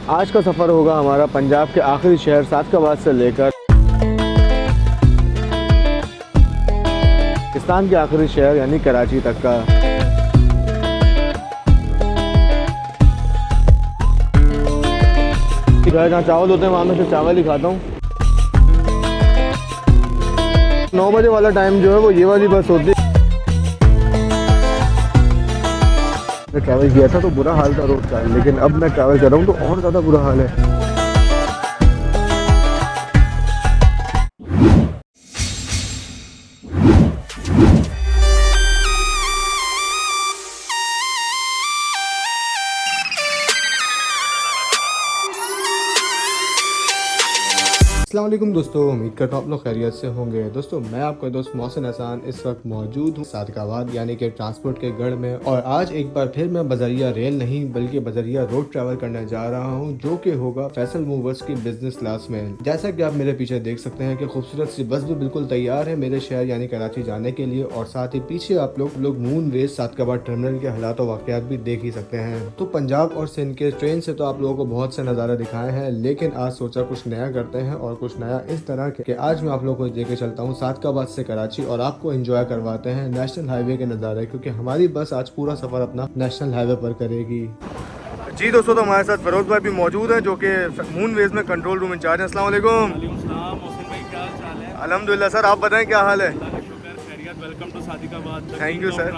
आज का सफ़र होगा हमारा पंजाब के आखिरी शहर सादकाबाद से लेकर पाकिस्तान के आखिरी शहर यानी कराची तक का। जहाँ चावल होते हैं वहाँ मैं सिर्फ चावल ही खाता हूँ। 9 बजे वाला टाइम जो है वो ये वाली बस होती है। मैं ट्रैवल किया था तो बुरा हाल था रोड का, लेकिन अब मैं ट्रैवल कर रहा हूँ तो और ज़्यादा बुरा हाल है। अस्सलाम वालेकुम दोस्तों, उम्मीद करता हूँ आप लोग खैरियत से होंगे। दोस्तों मैं आपका दोस्त मोहसिन हसन इस वक्त मौजूद हूँ सादकाबाद यानी कि ट्रांसपोर्ट के गढ़ में, और आज एक बार फिर मैं बजरिया रेल नहीं बल्कि बजरिया रोड ट्रैवल करने जा रहा हूँ, जो कि होगा फैसल मूवर्स की बिजनेस क्लास में। जैसा कि आप मेरे पीछे देख सकते हैं कि खूबसूरत सी बस भी बिल्कुल तैयार है मेरे शहर यानी कराची जाने के लिए, और साथ ही पीछे आप लोग मून वेज सादकाबाद टर्मिनल के हालात और वाकयात भी देख ही सकते हैं। तो पंजाब और सिंध के ट्रेन से तो आप लोगों को बहुत से नज़ारे दिखाए हैं, लेकिन आज सोचा कुछ नया करते हैं और कुछ नया इस तरह के आज मैं आप लोगों को लेके चलता हूँ सादकाबाद से कराची और आपको एंजॉय करवाते हैं नेशनल हाईवे के नज़ारे, क्योंकि हमारी बस आज पूरा सफ़र अपना नेशनल हाईवे पर करेगी। जी दोस्तों, तो हमारे साथ फरोज भाई भी मौजूद हैं जो कि मून वेज में कंट्रोल रूम इंचार्ज हैं। अस्सलाम वालेकुम। अल्हम्दुलिल्लाह सर, आप बताएं क्या हाल है? Welcome to Sadiqabad. Thank you sir.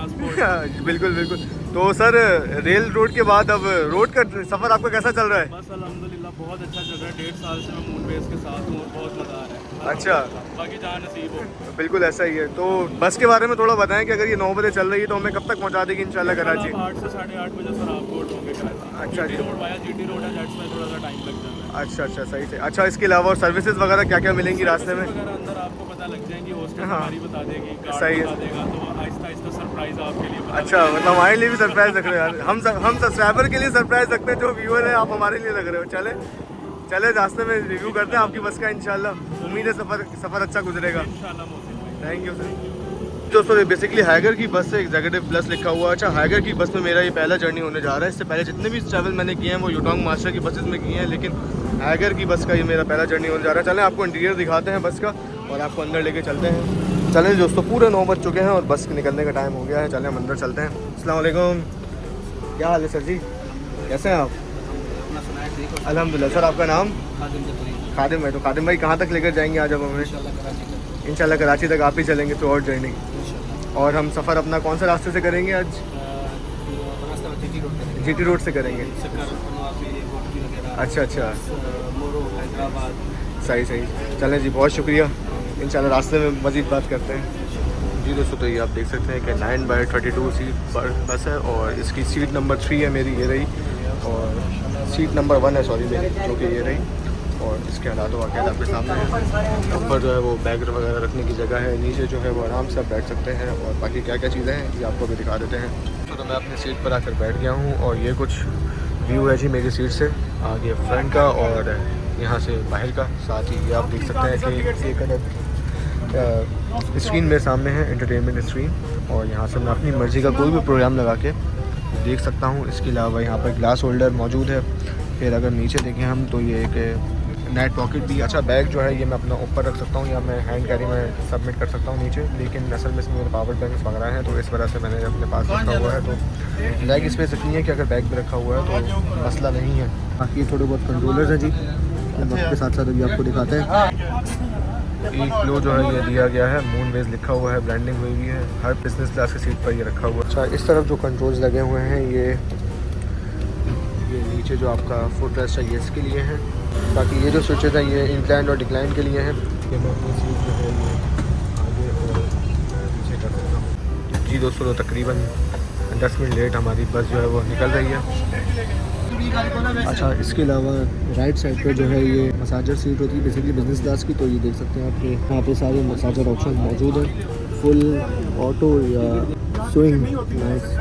बिल्कुल बिल्कुल। तो सर रेल रोड के बाद अब रोड का सफ़र आपका कैसा चल रहा है? बस अल्हम्दुलिल्लाह बहुत अच्छा चल रहा है। 1.5 साल से मैं मून बेस के साथ हूँ और बहुत मज़ा आ रहा है। अच्छा, बाकी जहाँ नसीब हो। बिल्कुल ऐसा ही है। तो बस के बारे में थोड़ा बताएं कि अगर ये 9 बजे चल रही है तो हमें कब तक पहुँचा देगी इंशाल्लाह कराची? 8 से 8:30 बजे सर आप रोड होंगे कराची। अच्छा जी। रोड वाया जीटी रोड है, जेट्स में थोड़ा सा टाइम लग जाता है। अच्छा अच्छा, सही से। अच्छा, इसके अलावा सर्विसेज वगैरह क्या क्या मिलेंगी रास्ते में? अगर अंदर आपको पता लग जाएंगी, हॉस्टल हाँ। हमारी बता देगी, कार्ड सही है। बता देगा, तो आहिस्ता आहिस्ता सरप्राइज आपके लिए बता अच्छा, मतलब हमारे लिए भी सरप्राइज रख रहे हैं। हम सब्सक्राइबर के लिए सरप्राइज रखते हैं, जो व्यूअर है आप हमारे लिए लग रहे हो। चले चले रास्ते में रिव्यू करते हैं आपकी बस का इंशाल्लाह। उम्मीद है सफ़र अच्छा गुजरेगा। इंशाल्लाह मोहसिन भाई। Thank you sir. दोस्तों बेसिकली हाइगर की बस से एग्जीक्यूटिव प्लस लिखा हुआ है। अच्छा, हाइगर की बस में मेरा ये पहला जर्नी होने जा रहा है। इससे पहले जितने भी ट्रैवल मैंने किए हैं वो यूटोंग मास्टर की बसेस में किए हैं, लेकिन हाइगर की बस का ये मेरा पहला जर्नी होने जा रहा है। चलें आपको इंटीरियर दिखाते हैं बस का और आपको अंदर लेके चलते हैं। चलें दोस्तों, पूरे 9 बज चुके हैं और बस निकलने का टाइम हो गया है। चलें हम अंदर चलते हैं। अस्सलाम वालेकुम, क्या हाल है सर जी, कैसे हैं आप? अल्हम्दुलिल्लाह। सर आपका नाम? खादिम भाई। तो खादिम भाई कहाँ तक लेकर जाएंगे आज अब हमें? इंशाल्लाह कराची तक आप ही चलेंगे थ्रू आउट जर्नी। और हम सफ़र अपना कौन सा रास्ते से करेंगे आज? जीटी रोड से करेंगे। अच्छा अच्छा, सही सही। चलें जी, बहुत शुक्रिया। इंशाल्लाह रास्ते में मज़ीद बात करते हैं। जी दोस्तों, तो ये आप देख सकते हैं कि 9/32 सीट पर बस है और इसकी सीट नंबर 3 है मेरी, ये रही, और सीट नंबर 1 है सॉरी मेरी, जो कि ये रही। और इसके हालात वाक़यात आपके सामने हैं। ऊपर जो है वो बैग वगैरह रखने की जगह है, नीचे जो है वो आराम से आप बैठ सकते हैं, और बाकी क्या क्या चीज़ें हैं ये आपको भी दिखा देते हैं। तो मैं अपनी सीट पर आकर बैठ गया हूँ और ये कुछ व्यू है जी मेरी सीट से, आगे फ्रंट का और यहाँ से बाहर का। साथ ही ये आप देख सकते हैं कि एक अदर स्क्रीन मेरे सामने है, एंटरटेनमेंट स्क्रीन, और यहाँ से मैं अपनी मर्ज़ी का कोई भी प्रोग्राम लगा के देख सकता हूँ। इसके अलावा यहाँ पर ग्लास होल्डर मौजूद है। फिर अगर नीचे देखें हम तो ये एक नेट पॉकेट भी। अच्छा, बैग जो है ये मैं अपना ऊपर रख सकता हूँ या मैं हैंड कैरी में सबमिट कर सकता हूँ नीचे, लेकिन असल में इसमें मेरे पावर बैंक वगैरह हैं तो इस वजह से मैंने अपने पास रखा हुआ है। तो लेग स्पेस इतनी है कि अगर बैग में रखा हुआ है तो मसला नहीं है। बाकी थोड़े बहुत कंट्रोलर्स हैं जी, हम आपके साथ साथ अभी आपको दिखाते हैं। एक फ्लो जो है ये दिया गया है, मून वेज लिखा हुआ है, ब्रांडिंग हुई हुई है, हर बिजनेस क्लास की सीट पर ये रखा हुआ है। अच्छा, इस तरफ जो कंट्रोल्स लगे हुए हैं ये नीचे जो आपका फुट रेस्ट है ये इसके लिए है। बाकी ये जो स्विचेस हैं ये इंक्लाइन और डिक्लाइन के लिए हैं। ये मैं अपनी सीट जो है ये आगे और पीछे कर सकता हूँ। जी दोस्तों, तो तकरीबन 10 मिनट लेट हमारी बस जो है वो निकल रही है। अच्छा, इसके अलावा राइट साइड पे जो है ये मसाजर सीट होती है बेसिकली बिजनेस क्लास की, तो ये देख सकते हैं आपके यहाँ पे सारे मसाजर ऑप्शन मौजूद हैं, फुल ऑटो या स्विंग। नाइस।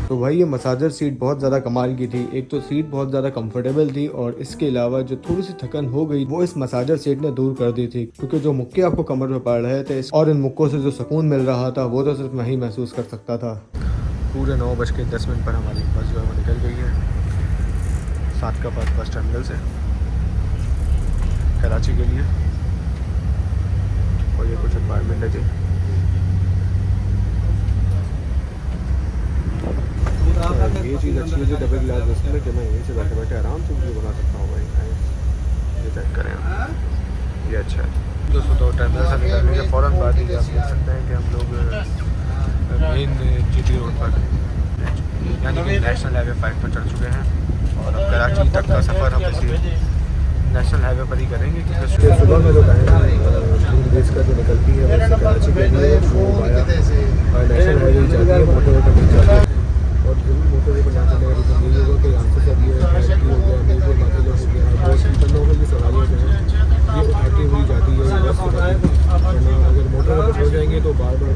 तो भाई ये मसाजर सीट बहुत ज़्यादा कमाल की थी। एक तो सीट बहुत ज़्यादा कंफर्टेबल थी और इसके अलावा जो थोड़ी सी थकन हो गई वो इस मसाजर सीट ने दूर कर दी थी, क्योंकि जो मुक्के आपको कमर में पड़ रहे थे और इन मुक्कों से जो सुकून मिल रहा था वो तो सिर्फ मैं ही महसूस कर सकता था। पूरे 9:10 पर हमारी बस जो है वो निकल गई है सादकाबाद बस टर्मिनल से कराची के लिए। और ये कुछ अपार्टमेंट है जी। ये चीज़ अच्छी है जी डबल ग्लास बस में कि मैं यहीं से बैठे बैठे आराम से वीडियो बना सकता हूँ भाई। ये चेक करें ये अच्छा है दोस्तों। तो टर्मिनल से निकलने के फ़ौरन बाद ही आप देख सकते हैं कि हम लोग मेन GT रोड पर यानी कि नेशनल हाईवे 5 पर चढ़ चुके हैं। और अब कराची तक का सफ़र हम इसी नेशनल हाईवे पर ही करेंगे क्योंकि सुबह में जो मून बेस का जो निकलती है वैसे कराची के लिए वो नेशनल हाईवे जाती है, मोटरवे पर नहीं जाती है। और जरूर मोटरवे पर ना चलने का रीज़न यही होगा कि यहाँ से सब ये फैक्ट्री हो गया, मीरपुर माथेलो हो गया, बहुत सी बंदों की सवारियाँ जो हैं ये उठाती हुई जाती है बस के बाद। वरना अगर मोटरवे पर हो जाएंगे तो बार बार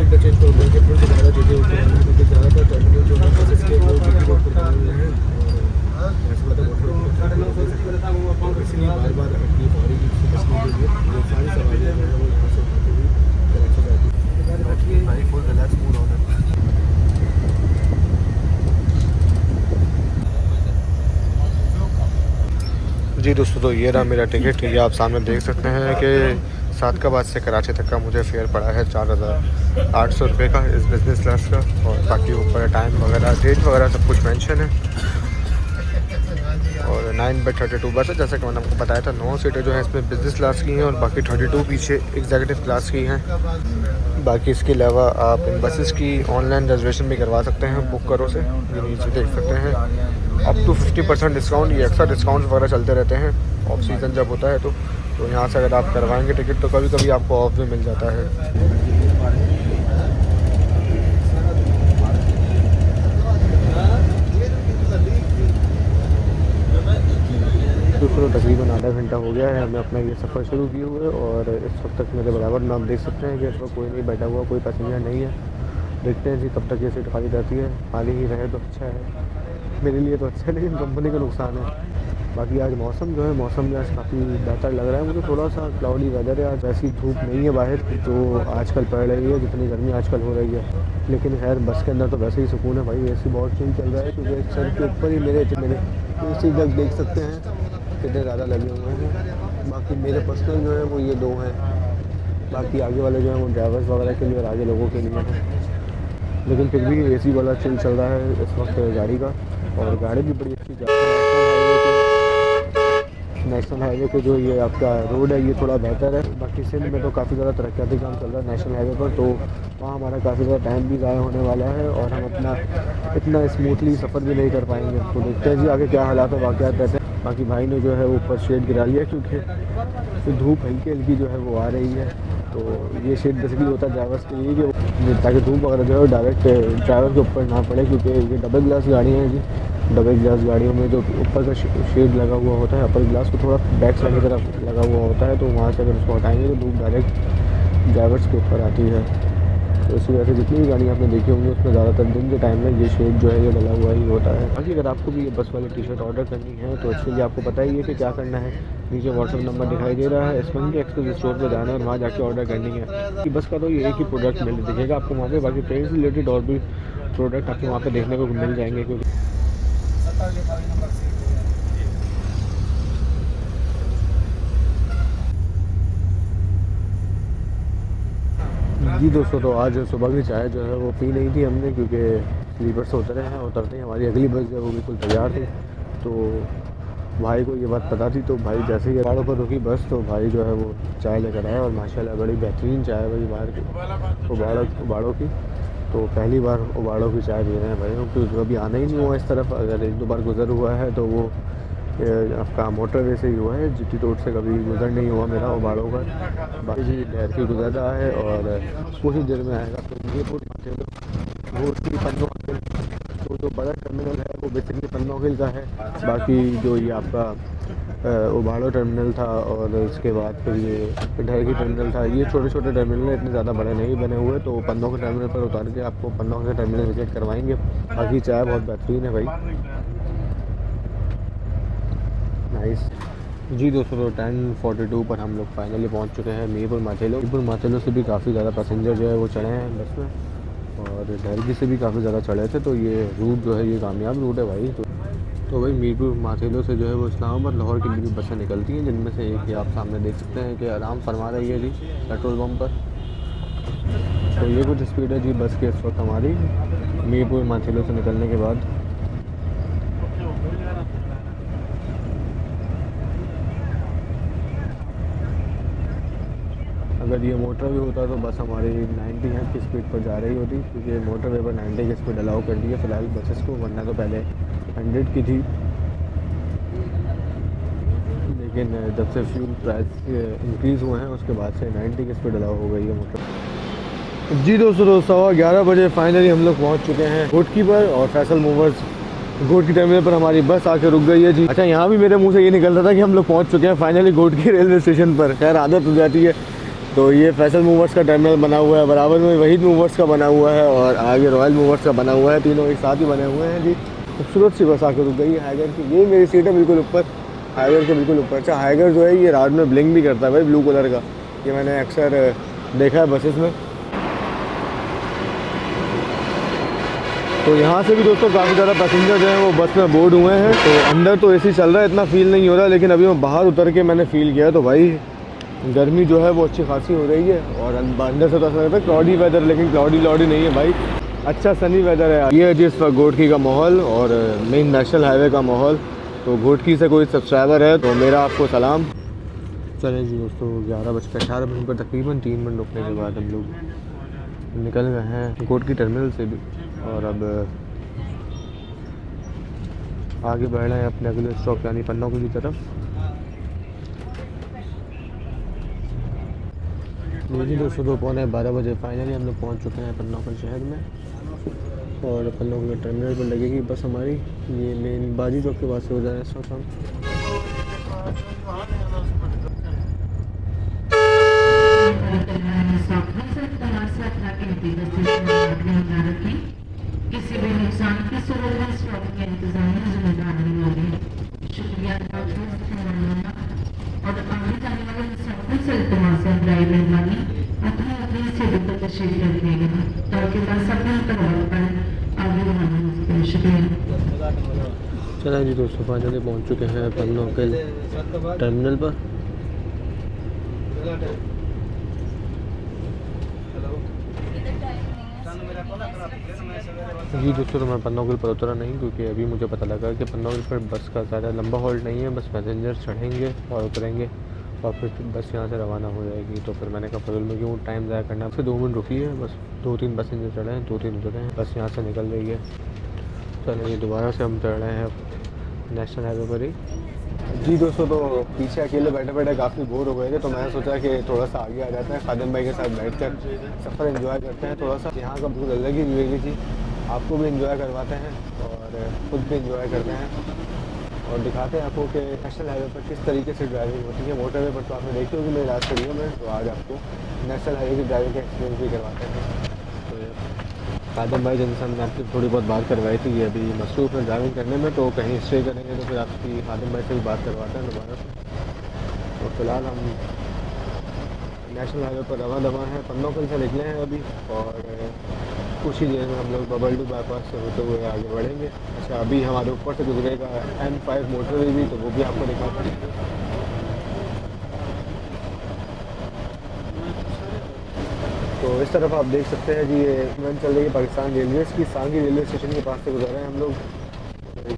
इंटरचेंज पर होकर फिर दोबारा जगह होते हैं क्योंकि ज़्यादातर टर्मिनल जो है बसेस के वो GT रोड पर बने हुए हैं और ऐसा बात है मोटरवे पर इसलिए बार बार अपनी सवारी की बचने के लिए ये सारी सवारियाँ जो है वो यहाँ से उठाती हुई कराची जाती है। भाई फुल रिलैक्स मूड होना जी दोस्तों। तो ये रहा मेरा टिकट। ये आप सामने देख सकते हैं कि सादकाबाद से कराची तक का मुझे फेयर पड़ा है 4,800 रुपये का इस बिज़नेस क्लास का। और बाकी ऊपर टाइम वगैरह डेट वगैरह सब कुछ मेंशन है। और 9/32 बस है जैसा कि मैंने आपको बताया था। 9 सीटें जो हैं इसमें बिज़नेस क्लास की हैं और बाकी 32 पीछे एग्जीक्यूटिव क्लास की हैं। बाकी इसके अलावा आप इन बसेस की ऑनलाइन रिजर्वेशन भी करवा सकते हैं बुक करो से। ये नीचे देख सकते हैं अप टू 50% डिस्काउंट। ये अक्सर डिस्काउंट्स वगैरह चलते रहते हैं ऑफ सीज़न जब होता है तो यहाँ से अगर आप करवाएंगे टिकट तो कभी कभी आपको ऑफ भी मिल जाता है। दोस्तों तकरीबन आधा घंटा हो गया है हमें अपना ये सफ़र शुरू किए हुए और इस वक्त तक मेरे बराबर में आप देख सकते हैं कि इस वक्त कोई नहीं बैठा हुआ, कोई पैसेंजर नहीं है। देखते हैं जी कब तक ये सीट खाली रहती है। खाली ही रहे तो अच्छा है, मेरे लिए तो अच्छा है लेकिन कंपनी का नुकसान है। बाकी आज मौसम जो है मौसम भी आज काफ़ी बेहतर लग रहा है मुझे। थोड़ा सा क्लाउडी वेदर है आज, ऐसी धूप नहीं है बाहर जो आजकल पड़ रही है जितनी गर्मी आजकल हो रही है। लेकिन खैर बस के अंदर तो वैसे ही सुकून है भाई। AC बहुत सही चल रहा है क्योंकि सर के ऊपर ही मेरे AC जग देख सकते हैं कितने ज़्यादा लगे हुए हैं। बाकी मेरे पर्सनल जो है वो ये 2 हैं, बाकी आगे वाले जो हैं वो ड्राइवर्स वगैरह के लिए और आगे लोगों के लिए हैं। लेकिन फिर भी AC वाला चिल चल रहा है इस वक्त गाड़ी का। और गाड़ी भी बड़ी अच्छी चल रही है। नेशनल हाईवे पे जो ये आपका रोड है ये थोड़ा बेहतर है। बाकी सिंध में तो काफ़ी ज़्यादा तरक्याती काम चल रहा है नेशनल हाईवे पर, तो वहाँ हमारा काफ़ी ज़्यादा टाइम भी ज़ाया होने वाला है और हम अपना इतना स्मूथली सफ़र भी नहीं कर पाएंगे। तो देखते हैं जी आगे क्या हालात है वाक़यात रहते हैं। बाकी भाई ने जो है वो ऊपर शेड गिरा लिया क्योंकि धूप हल्की हल्की जो है वो आ रही है। तो ये शेड बेसिकली होता है ड्राइवर्स के लिए कि ताकि धूप वगैरह जो है डायरेक्ट ड्राइवर के ऊपर ना पड़े क्योंकि ये डबल ग्लास गाड़ियाँ हैं जी। डबल ग्लास गाड़ियों में जो ऊपर का शेड लगा हुआ होता है अपर ग्लास को थोड़ा बैक साइड की तरफ लगा हुआ होता है, तो वहाँ से अगर उसको हटाएंगे तो धूप डायरेक्ट ड्राइवर्स के ऊपर आती है। तो इसी वजह से जितनी भी गाड़ियाँ आपने देखी होंगी उसमें ज़्यादातर दिन के टाइम में ये शेड जो है ये डला हुआ ही होता है। बाकी अगर आपको भी ये बस वाली टी-शर्ट ऑर्डर करनी है तो इसके लिए आपको पता ही है कि क्या करना है। नीचे व्हाट्सअप नंबर दिखाई दे रहा है, स्पंजी एक्सक्लूसिव स्टोर पर जाना है और वहाँ जाके ऑर्डर करनी है कि बस का तो ये एक ही प्रोडक्ट मिल दिखेगा आपको वहाँ पे। बाकी ट्रेन से रिलेटेड और भी प्रोडक्ट आपको वहाँ पे देखने को मिल जाएंगे क्योंकि जी दोस्तों। तो आज सुबह की चाय जो है वो पी नहीं थी हमने क्योंकि स्लीपर से उतरे हैं। उतरते ही हमारी अगली बस जो है वो बिल्कुल तैयार थी। तो भाई को ये बात पता थी तो भाई जैसे ही उबाड़ों पर रुकी बस तो भाई जो है वो चाय लेकर आया और माशाल्लाह बड़ी बेहतरीन चाय भाई बाहर की उबाड़ों की। तो पहली बार उबाड़ों की चाय पी रहे हैं भाई क्योंकि कभी आना ही नहीं हुआ इस तरफ। अगर 1-2 बार गुजर हुआ है तो वो आपका मोटरवे से ही हुआ है, GT रोड से कभी गुजर नहीं हुआ मेरा उबाड़ों का। बाकी जी ठहर के गुजर रहा है और कुछ ही देर में आएगा। तो मीरपुर माथेलो वो उसकी पन्नों तो जो बड़ा टर्मिनल है वो बेसिकली पन्नों का है। बाकी जो ये आपका उबाड़ो टर्मिनल था और इसके बाद फिर ये ढेर की टर्मिनल था, ये छोटे छोटे टर्मिनल इतने ज़्यादा बड़े नहीं बने हुए। तो पन्नों के टर्मिनल पर उतार के आपको पन्नों के टर्मिनल विजिट करवाएंगे। बाकी चाय बहुत बेहतरीन है भाई, नाइस जी दोस्तों। तो 10:42 पर हम लोग फाइनली पहुंच चुके हैं मीरपुर माथेलो से भी काफ़ी ज़्यादा पैसेंजर जो है वो चढ़े हैं बस में। और डरगी से भी काफ़ी ज़्यादा चढ़े थे, तो ये रूट जो है ये कामयाब रूट है भाई। तो भाई मीरपुर माथेलो से जो है वो इस्लामाबाद लाहौर के लिए भी बसें निकलती हैं, जिनमें से एक ये आप सामने देख सकते हैं कि आराम फरमा रही है जी पेट्रोल पम्प पर। तो ये कुछ स्पीड है जी बस के इस वक्त हमारी मीरपुर माथेलो से निकलने के बाद। अगर ये मोटरवे होता तो बस हमारी 90 की स्पीड पर जा रही होती, क्योंकि मोटरवे पर 90 की स्पीड अलाउ कर दी है फ़िलहाल बसेस को, वरना तो पहले 100 की थी। लेकिन जब से फ्यूल प्राइस इंक्रीज़ हुए हैं उसके बाद से 90 की स्पीड अलाउ हो गई है मोटर। जी दोस्तों, 11:15 बजे फाइनली हम लोग पहुँच चुके हैं घोटकी पर, और फैसल मूवर्स घोटकी टर्मिनल पर हमारी बस आके रुक गई है जी। अच्छा, यहाँ भी मेरे मुंह से ये निकल रहा था कि हम लोग पहुँच चुके हैं फाइनली घोटकी रेलवे स्टेशन पर। खैर आदत हो जाती है। तो ये फैसल मूवर्स का टर्मिनल बना हुआ है, बराबर में वहीद मूवर्स का बना हुआ है, और आगे रॉयल मूवर्स का बना हुआ है, तीनों एक साथ ही बने हुए हैं जी। खूबसूरत सी बस आके रुक गई है हाइगर की। ये मेरी सीट है बिल्कुल ऊपर, हाइगर के बिल्कुल ऊपर। अच्छा, हाइगर जो है ये रात में ब्लिंक भी करता है भाई, ब्लू कलर का, ये मैंने अक्सर देखा है बसेस में। तो यहाँ से भी दोस्तों काफ़ी ज़्यादा पैसेंजर जो हैं वो बस में बोर्ड हुए हैं। तो अंदर तो एसी चल रहा है, इतना फील नहीं हो रहा, लेकिन अभी मैं बाहर उतर के मैंने फ़ील किया तो भाई गर्मी जो है वो अच्छी खासी हो रही है। और अंदर से तो ऐसा लगता है क्लाउडी वेदर, लेकिन क्लाउडी नहीं है भाई, अच्छा सनी वेदर है। ये है जी इस वक्त घोटकी का माहौल और मेन नेशनल हाईवे का माहौल। तो घोटकी से कोई सब्सक्राइबर है तो मेरा आपको सलाम। चलें जी दोस्तों, 11:18 मिनट पर तकरीबन 3 मिनट रुकने के बाद हम लोग निकल गए हैं घोटकी टर्मिनल से भी, और अब आगे बढ़ रहे हैं अपने अगले स्टॉप यानी पन्नौकुल की तरफ। जी दोस्तों, 12:15 बजे फाइनली हम लोग पहुंच चुके हैं पन्नौकुल शहर में, और पन्नौकुल टर्मिनल पर लगेगी बस हमारी। ये मेन बाजी चौक के पास से हो जाए इस वक्त हम। किसी भी नुकसान की सूरत में स्टॉप के इंतजाम जिम्मेदार होगी। शुक्रिया और आगे जाने वाले मुसाफिर से इल्तिमास है बराए मेहरबानी अपनी अपनी सीटों पर तशरीफ रखिएगा ताकि बस अपने तरफ पर आगे बढ़ाना हो। शुक्रिया। चला जी दोस्तों, फाइनली पहुंच चुके हैं पन्नौकुल टर्मिनल पर। जी दोस्तों, तो मैं पन्नौकुल पर उतरा नहीं, क्योंकि अभी मुझे पता लगा कि पन्नौकुल पर बस का ज़्यादा लंबा हॉल्ट नहीं है, बस पैसेंजर चढ़ेंगे और उतरेंगे और फिर बस यहाँ से रवाना हो जाएगी। तो फिर मैंने कहा फजल में क्यों टाइम ज़ाया करना, फिर 2 मिनट रुकी है बस। 2-3 पैसेंजर चढ़े हैं, 2-3 उतरे हैं, बस यहाँ से निकल रही है। चलिए दोबारा से हम चढ़ रहे हैं नेशनल हाईवे पर ही। जी दोस्तों, तो पीछे अकेले बैठे बैठे काफ़ी बोर हो गए थे, तो मैंने सोचा कि थोड़ा सा आगे आ जाते हैं, खादिम भाई के साथ बैठकर सफ़र एंजॉय करते हैं थोड़ा सा। यहाँ का बिल्कुल अलग ही जिंदगी थी, आपको भी एंजॉय करवाते हैं और खुद भी एंजॉय करते हैं, और दिखाते हैं आपको कि नेशनल हाईवे पर किस तरीके से ड्राइविंग होती है। मोटरवे पर तो आपने देखी होगी मेरी लास्ट वीडियो में, तो आज आपको नेशनल हाईवे की ड्राइविंग का एक्सपीरियंस भी करवाते हैं। तो खादिम भाई जिनसे हमने आपकी थोड़ी बहुत बात करवाई थी, ये अभी मसरूफ़ है ड्राइविंग करने में, तो कहीं स्टे करेंगे तो फिर आपकी खादिम भाई से भी बात करवाते हैं दोबारा से। तो फिलहाल हम नेशनल हाईवे पर रवा दवा हैं, पन्नौकुल से निकले हैं अभी, और कुछ ही देर में हम लोग बबलडू बाईपास से होते हुए आगे बढ़ेंगे। अच्छा, अभी हमारे ऊपर से गुजरेगा M5 मोटरवे भी, तो वो भी आपको दिखाते हैं। तो इस तरफ आप देख सकते हैं जी, ये ट्रेन चल रही है पाकिस्तान रेलवेज़ की, सांगी रेलवे स्टेशन के पास से गुजर रहे हैं हम लोग।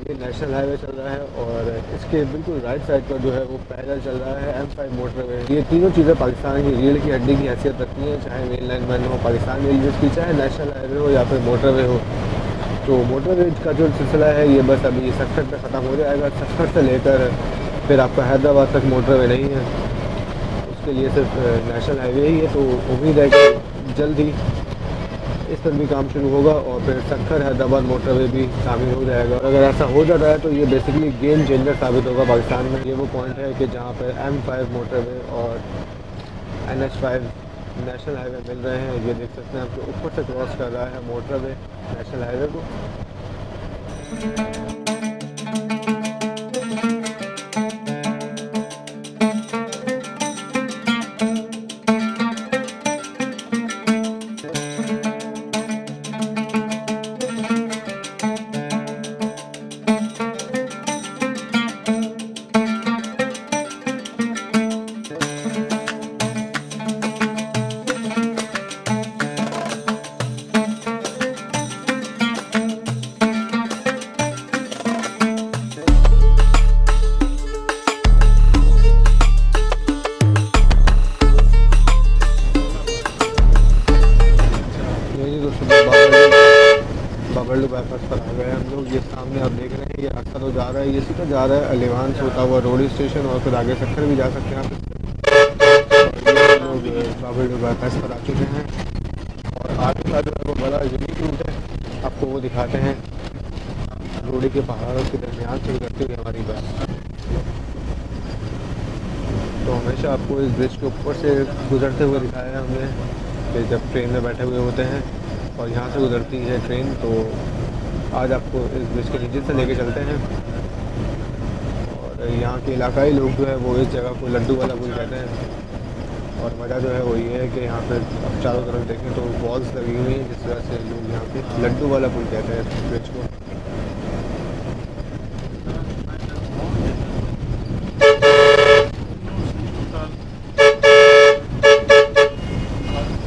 ये नेशनल हाईवे चल रहा है, और इसके बिल्कुल राइट साइड पर जो है वो पैदल चल रहा है M5 मोटरवे। ये तीनों चीज़ें पाकिस्तान की रीढ़ की हड्डी की हैसियत रखती हैं, चाहे मेन लाइन बन हो पाकिस्तान रेलवेज़ की, चाहे नेशनल हाईवे हो या फिर मोटरवे हो। तो मोटरवे का जो सिलसिला है ये बस अभी सक्खर पे ख़त्म हो जाएगा। सक्खर से लेकर फिर आपका हैदराबाद तक मोटरवे नहीं है, उसके लिए सिर्फ नेशनल हाईवे ही है। तो उम्मीद है कि जल्द ही इस पर भी काम शुरू होगा, और फिर सक्खर हैदराबाद मोटरवे भी शामिल हो जाएगा। और अगर ऐसा हो जाता है तो ये बेसिकली गेम चेंजर साबित होगा पाकिस्तान में। ये वो पॉइंट है कि जहाँ पर M5 मोटरवे और NH5 नेशनल हाईवे मिल रहे हैं। ये देख सकते हैं, आपके ऊपर से क्रॉस कर रहा है मोटरवे नेशनल हाईवे को। बाईपास पर आ गए हम लोग। ये सामने आप देख रहे हैं ये रास्ता तो जा रहा है, ये सीधा जा रहा है अलीवान से होता हुआ रोड स्टेशन और फिर आगे सक्खर भी जा सकते हैं आप। और ये हम लोग बाबरडोर बाईपास पर आ चुके हैं और आगे का जो है वो बड़ा यूनिक रूट है, आपको वो दिखाते हैं। रोडी के पहाड़ों के दरमियान से गुजरती हुई हमारी बस, तो हमेशा आपको इस ब्रिज के ऊपर से गुजरते हुए दिखाया है हमने कि जब ट्रेन में बैठे हुए होते हैं और यहाँ से गुजरती है ट्रेन, तो आज आपको इस ब्रिज के नीचे से लेके चलते हैं। और यहाँ के इलाकाई लोग जो है वो इस जगह को लड्डू वाला पुल कहते हैं। और मज़ा जो है वो ये है कि यहाँ पे अब चारों तरफ देखें तो वॉल्स लगी हुई हैं, जिस तरह से लोग यहाँ पे लड्डू वाला पुल कहते हैं इस ब्रिज को।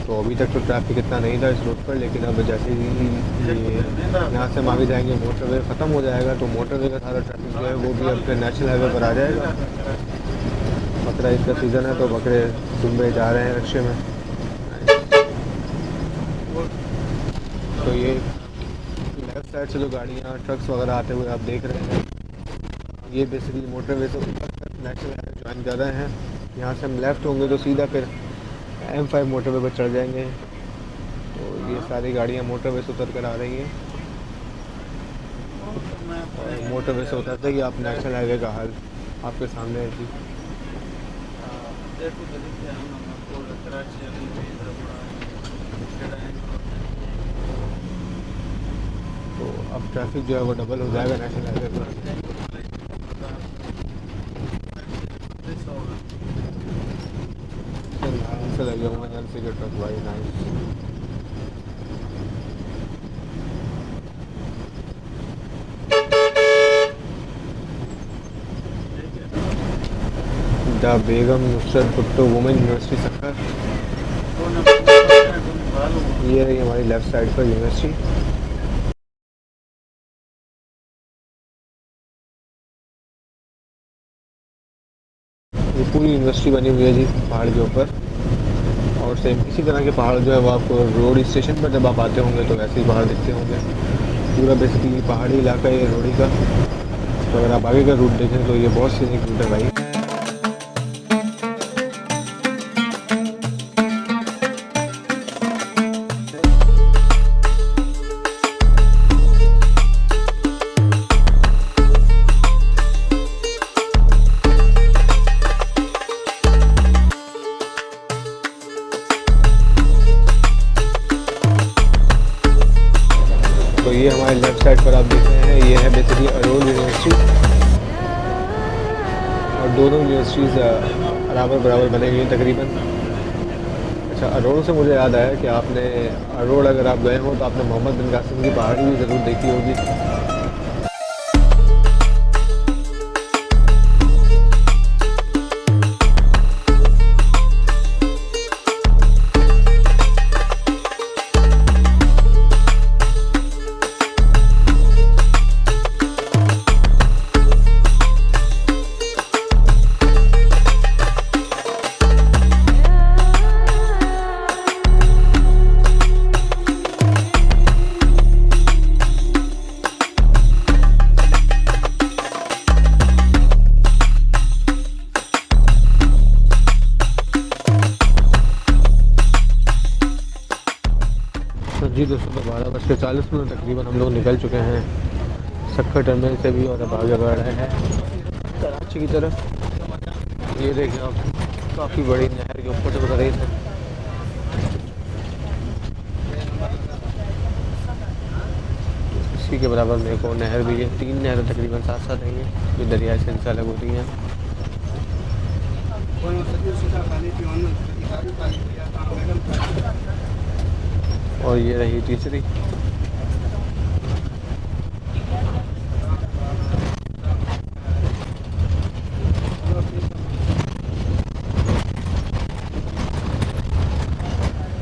तो अभी तक तो ट्रैफिक इतना नहीं था इस रोड पर, लेकिन अब जैसे ही ये यहाँ से हम आगे जाएंगे मोटरवे ख़त्म हो जाएगा तो मोटरवे का सारा ट्रैफिक जो है वो भी अब नेशनल हाईवे पर आ जाएगा। बकरा ईद का सीज़न है तो बकरे दुम्बे जा रहे हैं रिक्शे में। तो ये लेफ्ट साइड से जो गाड़ियाँ ट्रक्स वगैरह आते हुए आप देख रहे हैं, ये बेसिकली मोटरवे से नेशनल हाईवे ज्वाइन कर रहे हैं। यहाँ से हम लेफ़्ट होंगे तो सीधा फिर M5 मोटरवे पर चढ़ जाएंगे। तो ये सारी गाड़ियाँ मोटरवे से उतर कर आ रही हैं और मोटरवे से उतरते ही आप नेशनल हाईवे का हाल आपके सामने है जी। तो अब ट्रैफिक जो है वो डबल हो जाएगा नेशनल हाईवे पर। से लगे हुए हैं एलसी के ट्रक भाई, nice. The Begum Nusrat Bhutto women university Sukkur, ये रही हमारी लेफ्ट साइड पर यूनिवर्सिटी। ये पूरी यूनिवर्सिटी बनी हुई है जी पहाड़ के ऊपर। और सेम इसी तरह के पहाड़ जो है वो आपको रोड स्टेशन पर जब आप आते होंगे तो वैसे ही पहाड़ दिखते होंगे। पूरा बेसिकली पहाड़ी इलाका है रोडी का। तो अगर आप आगे का रूट देखें तो ये बहुत सीनिक रूट है भाई। तो ये हमारे लेफ्ट साइड पर आप देख रहे हैं, ये है बेसिकली अरोल यूनिवर्सिटी। और दोनों यूनिवर्सिटीज़ बराबर बने हुई हैं तकरीबन। अच्छा, अरोल से मुझे याद आया कि आपने अरोल अगर आप गए हो तो आपने मोहम्मद बिन कासिम की पहाड़ी भी ज़रूर देखी होगी। जी दोस्तों, तो 12:40 तकरीबन हम लोग निकल चुके हैं सक्खर टर्मिनल से भी और अब आगे बढ़ रहे हैं कराची की तरफ। ये देखिए आप, काफ़ी बड़ी नहर के ऊपर से गुजर रही है। इसी के बराबर में एक और नहर भी है। 3 नहरें तकरीबन साथ साथ हैं जो दरिया से अलग होती हैं। और ये रही तीसरी।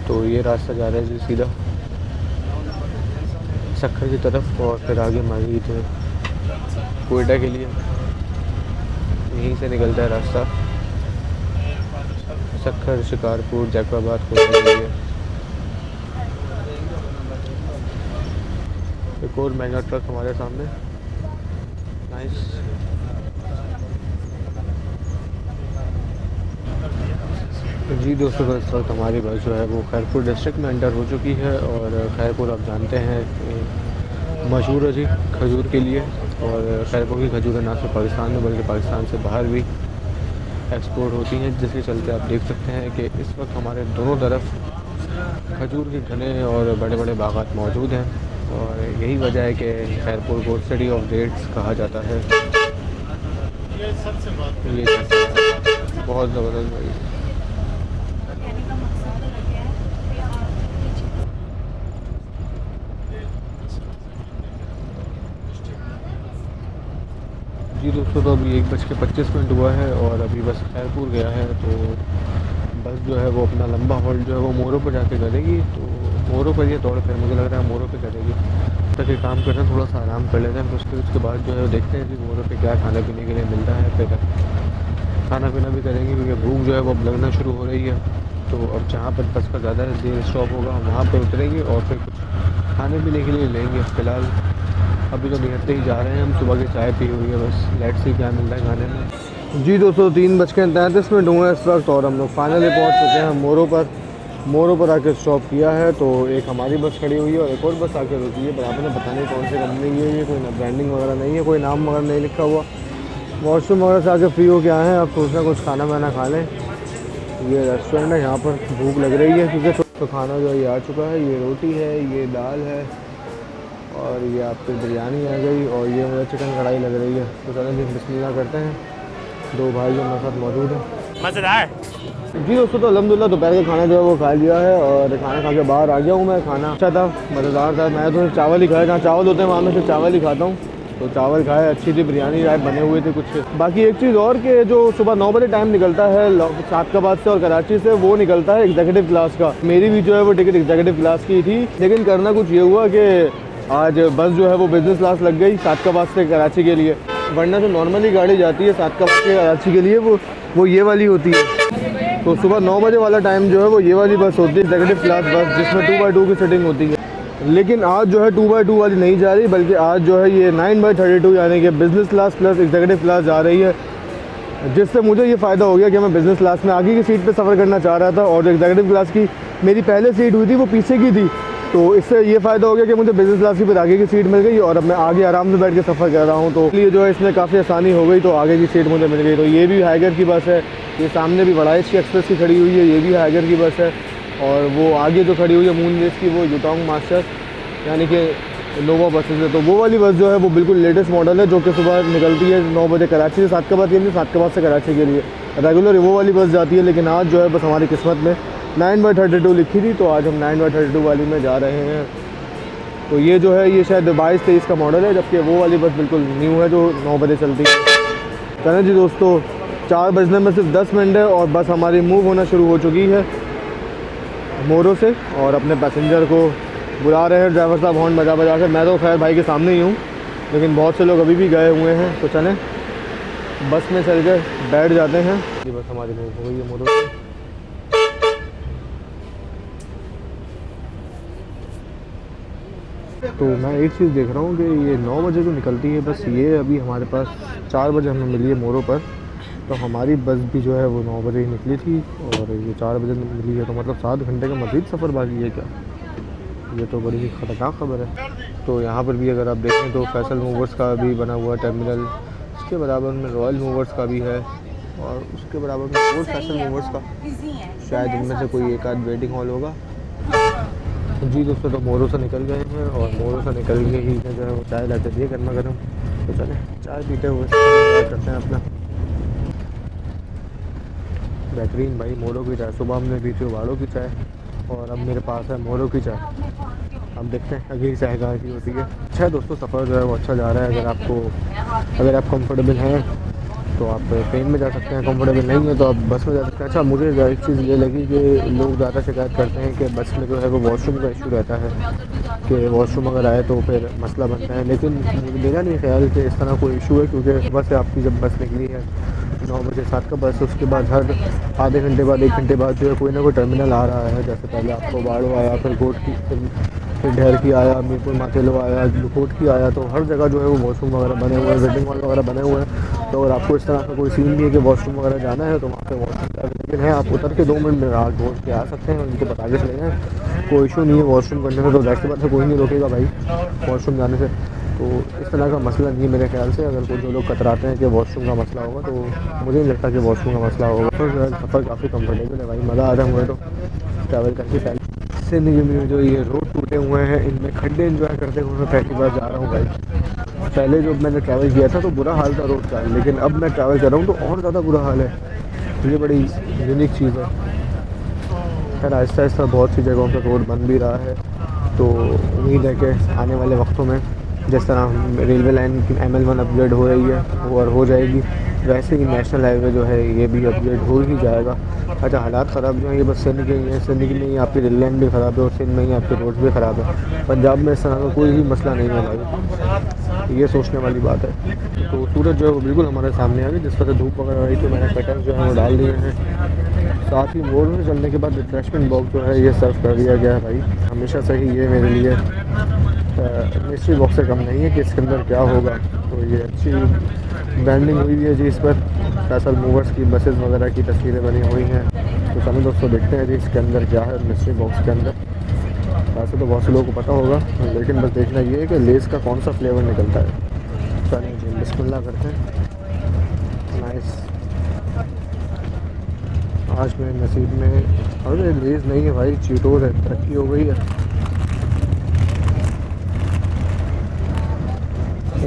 तो ये रास्ता जा रहा है जी सीधा सक्खर की तरफ और फिर आगे हमारी कोयटा के लिए यहीं से निकलता है रास्ता सक्खर, शिकारपुर, जैकबाबाद, कोयटा के लिए। एक और महंगा ट्रक हमारे सामने। नाइस। जी दोस्तों, तो इस वक्त हमारी बस जो है वो खैरपुर डिस्ट्रिक्ट में एंटर हो चुकी है। और खैरपुर आप जानते हैं मशहूर है जी खजूर के लिए। और खैरपुर की खजूरें ना सिर्फ पाकिस्तान में बल्कि पाकिस्तान से बाहर भी एक्सपोर्ट होती हैं, जिसके चलते आप देख सकते हैं कि इस वक्त हमारे दोनों तरफ खजूर के घने और बड़े बड़े बागात मौजूद हैं। और यही वजह है कि खैरपुर को सिटी ऑफ डेट्स कहा जाता है। ये बहुत ज़बरदस्त भाई। जी दोस्तों, तो अभी 1:25 हुआ है और अभी बस खैरपुर गया है। तो बस जो है वो अपना लंबा हॉल्ट जो है वो मोरों पर जाके करेगी। तो मोरों पर ये दौड़ फिर मुझे लग रहा है मोरों पे करेगी। तक ये काम करना थोड़ा सा आराम कर लेते हैं। फिर उसके बाद जो है देखते हैं कि मोरों पे क्या खाने पीने के लिए मिलता है। फिर खाना पीना भी करेंगे क्योंकि भूख जो है वो अब लगना शुरू हो रही है। तो अब जहाँ पर बस का ज़्यादा देर स्टॉप होगा वहाँ पर उतरेंगे और फिर कुछ खाने पीने के लिए लेंगे। फ़िलहाल अभी तो निकलते ही जा रहे हैं हम। सुबह की चाय पी हुई है, बस लेट्स सी क्या मिलता है खाने में। जी दोस्तों, 3:33 हुए इस वक्त और हम लोग फाइनली पहुंच चुके हैं मोरों पर आके स्टॉप किया है। तो एक हमारी बस खड़ी हुई है और एक और बस आके रुकी है। पर आपने पता नहीं कौन सी कंपनी की है, ये कोई ब्रांडिंग वगैरह नहीं है, कोई नाम वगैरह नहीं लिखा हुआ। वॉशरूम वगैरह से आके फ्री हो के आए हैं। अब सोच रहे हैं कुछ खाना वाना खा लें। ये रेस्टोरेंट है, यहाँ पर भूख लग रही है क्योंकि तो खाना जो है ये आ चुका है। ये रोटी है, ये दाल है और ये आपकी बिरयानी आ गई और ये मुझे चिकन कढ़ाई लग रही है। तो चलो जी बिस्मिल्लाह करते हैं। दो भाई जो मेरे साथ मौजूद हैं। मज़ेदार। जी दोस्तों, तो अल्हम्दुलिल्लाह दोपहर का खाना जो है वो खा लिया है और खाना खा के बाहर आ गया हूँ मैं। खाना अच्छा था, मज़ेदार था। मैं तो चावल ही खाया, जहाँ चावल होते हैं वहाँ मैं से चावल ही खाता हूँ। तो चावल खाए, अच्छी थी बिरयानी, राय बने हुए थे कुछ। बाकी एक चीज़ और कि जो सुबह 9 बजे टाइम निकलता है सादकाबाद से और कराची से, वो निकलता है एग्जीक्यूटिव क्लास का। मेरी भी जो है वो टिकट एग्जीक्यूटिव क्लास की थी, लेकिन करना कुछ ये हुआ कि आज बस जो है वो बिज़नेस क्लास लग गई सादकाबाद से कराची के लिए। वरना जो नॉर्मली गाड़ी जाती है सादकाबाद से कराची के लिए वो ये वाली होती है। तो सुबह 9 बजे वाला टाइम जो है वो ये वाली बस होती है एग्जीक्यूटिव क्लास बस, जिसमें 2x2 की सीटिंग होती है। लेकिन आज जो है 2x2 वाली नहीं जा रही, बल्कि आज जो है ये 9/32 यानी कि business class plus executive class जा रही है। जिससे मुझे ये फ़ायदा हो गया कि मैं बिज़नेस क्लास में आगे की सीट पे सफ़र करना चाह रहा था और जो एग्जीक्यूटिव क्लास की मेरी पहले सीट हुई थी वो पीछे की थी। तो इससे ये फ़ायदा हो गया कि मुझे बिज़नेस क्लास की फिर आगे की सीट मिल गई और अब मैं आगे आराम से बैठ के सफ़र कर रहा हूँ। तो इसलिए जो है इसमें काफ़ी आसानी हो गई, तो आगे की सीट मुझे मिल गई। तो ये भी हाइगर की बस है, ये सामने भी बड़ाइश की एक्सप्रेस की खड़ी हुई है, ये भी हाइगर की बस है। और वो आगे जो खड़ी हुई है मून बेस की, वो यूटोंग मास्टर यानी कि नोवा बसेस है। तो वो वाली बस जो है वो बिल्कुल लेटेस्ट मॉडल है, जो कि सुबह निकलती है 9 बजे कराची से सादकाबाद के लिए, सादकाबाद से कराची के लिए रेगुलर वो वाली बस जाती है। लेकिन आज जो है बस हमारी किस्मत में 9/32 लिखी थी, तो आज हम 9/32 वाली में जा रहे हैं। तो ये जो है ये शायद 22-23 का मॉडल है, जबकि वो वाली बस बिल्कुल न्यू है जो 9 बजे चलती है। चलें जी दोस्तों, 4 बजने में सिर्फ 10 मिनट है और बस हमारी मूव होना शुरू हो चुकी है मोरों से। और अपने पैसेंजर को बुला रहे हैं ड्राइवर साहब हॉर्न बजा बजा के। मैं तो खैर भाई के सामने ही हूँ, लेकिन बहुत से लोग अभी भी गए हुए हैं। तो चलें बस में चल के बैठ जाते हैं। ये बस हमारी मूव हो गई है मोरों से। तो मैं एक चीज़ देख रहा हूँ कि ये 9 बजे जो निकलती है बस, ये अभी हमारे पास 4 बजे हमें मिली है मोरों पर। तो हमारी बस भी जो है वो 9 बजे ही निकली थी और ये 4 बजे मिली है। तो मतलब 7 घंटे का मज़ीद सफ़र बाकी है क्या? ये तो बड़ी ही ख़तरनाक खबर है। तो यहाँ पर भी अगर आप देखें तो फैसल मूवर्स का भी बना हुआ टर्मिनल, उसके बराबर में रॉयल मूवर्स का भी है और उसके बराबर में और फैसल मूवर्स का, शायद इनमें से कोई एक आध वेटिंग हॉल होगा। जी दोस्तों, तो मोरों से निकल गए हैं और मोरों से निकल के ही जो है वो चाय लाते दिए गर्मा गर्म। तो चलें चाय पीते हुए करते हैं अपना बेहतरीन भाई मोरों की चाय। सुबह हमने पी थी वाड़ों की चाय और अब मेरे पास है मोरों की चाय। अब देखते हैं अगली चाय कहाँ की होती है। अच्छा दोस्तों, सफ़र जो है वो अच्छा जा रहा है। अगर आप कंफर्टेबल हैं तो आप ट्रेन में जा सकते हैं, कंफर्टेबल नहीं है तो आप बस में जा सकते हैं। अच्छा, मुझे एक चीज़ ये लगी कि लोग ज़्यादा शिकायत करते हैं कि बस में जो है वो वॉशरूम का इशू रहता है, कि वॉशरूम अगर आए तो फिर मसला बनता है। लेकिन मेरा नहीं ख्याल कि इस तरह कोई इशू है, क्योंकि सुबह से आपकी जब बस निकली है 9 बजे 7 का बस, उसके बाद हर आधे घंटे बाद 1 घंटे बाद जो है कोई ना कोई टर्मिनल आ रहा है। जैसे पहले आपको बाड़ो आया, फिर गोट की, फिर फिर ढेर की आया, मीरपुर माथेलो आया, लुकोट आया, तो हर जगह जो है वो वॉशरूम वगैरह बने हुए हैं, वेटिंग हॉल वगैरह बने हुए हैं। तो अगर आपको इस तरह का कोई सीन नहीं है कि वॉशरूम वगैरह जाना है तो वहाँ पे वॉशरूम अवेलेबल है, आप उतर के 2 मिनट में आग पहुँच के आ सकते हैं, उनको बता के चले जाएँ, कोई इशू नहीं है वॉशरूम करने में। तो जाहिर सी बात है कोई नहीं रोकेगा भाई वॉशरूम जाने से। तो इस तरह का मसला नहीं है मेरे ख्याल से। अगर कोई जो लोग कतराते हैं कि वॉशरूम का मसला होगा, तो मुझे नहीं लगता कि वॉशरूम का मसला होगा। तो जो है सफ़र काफ़ी कम्फर्टेबल है भाई, मज़ा आ रहा है मुझे तो ट्रैवल करके। पहले जिंदगी में जो ये रोड टूटे हुए हैं, इनमें खड्डे एंजॉय करते हुए मैं पहली बार जा रहा हूँ भाई। पहले जब मैंने ट्रैवल किया था तो बुरा हाल था रोड का, लेकिन अब मैं ट्रैवल कर रहा हूँ तो और ज़्यादा बुरा हाल है। ये बड़ी यूनिक चीज़ है। खैर आहिस्ता आहिस्ता बहुत सी जगहों पर रोड बन भी रहा है, तो उम्मीद है कि आने वाले वक्तों में जिस तरह रेलवे लाइन की ML1 अपग्रेड हो रही है और हो जाएगी, वैसे ही नेशनल हाईवे जो है ये भी अपग्रेड हो ही जाएगा। अच्छा, हालात ख़राब जो हैं ये बस सिंध के ही हैं। सिंध में ही आपकी रेल लाइन भी ख़राब है और सिंध में ही आपके रोड्स भी ख़राब है। पंजाब में इस तरह का कोई भी मसला नहीं है भाई, ये सोचने वाली बात है। तो सूरज जो है वो बिल्कुल हमारे सामने आ गई, जिस पर धूप वगैरह आई तो मैंने कर्टन जो है वो डाल दिए हैं। साथ ही मोड़ में चलने के बाद रिफ्रेशमेंट बॉक्स जो है ये सर्व कर दिया गया है भाई। हमेशा से ही ये मेरे लिए मिस्ट्री बॉक्स से कम नहीं है कि इसके अंदर क्या होगा। तो ये अच्छी ब्रांडिंग हुई है जी इस पर। फैसल मूवर्स की बसेस वगैरह की तस्वीरें बनी हुई हैं। तो चलो दोस्तों देखते हैं जी इसके अंदर क्या है मिस्ट्री बॉक्स के अंदर। वैसे तो बहुत से लोगों को पता होगा, लेकिन बस देखना ये है कि लेस का कौन सा फ्लेवर निकलता है। चलिए जी बिस्मिल्लाह करते हैं। नाइस। आज मेरे नसीब में अरे लेस नहीं है भाई, चीटोस है। तरक्की हो गई है।